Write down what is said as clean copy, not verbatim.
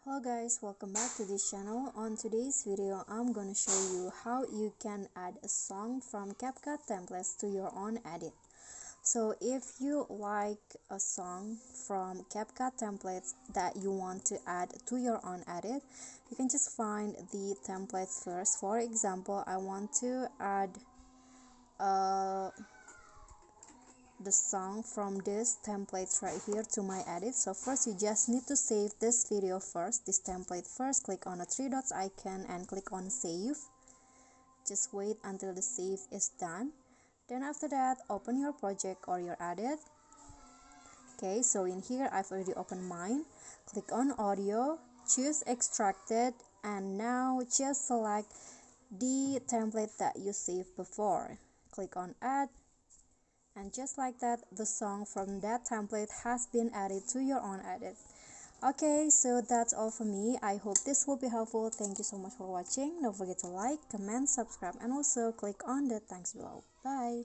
Hello guys, welcome back to this channel. On today's video, I'm gonna show you how you can add a song from CapCut templates to your own edit. So if you like a song from CapCut templates that you want to add to your own edit, you can just find the templates first. For example, I want to add the song from this template right here to my edit. So first you just need to save this video first, this template first. Click on the three dots icon and click on save. Just wait until the save is done. Then after that, open your project or your edit. Okay, so in here I've already opened mine. Click on audio, choose extracted, and now just select the template that you saved before. Click on add. And just like that, the song from that template has been added to your own edit. Okay, so that's all for me. I hope this will be helpful. Thank you so much for watching. Don't forget to like, comment, subscribe, and also click on the thanks below. Bye.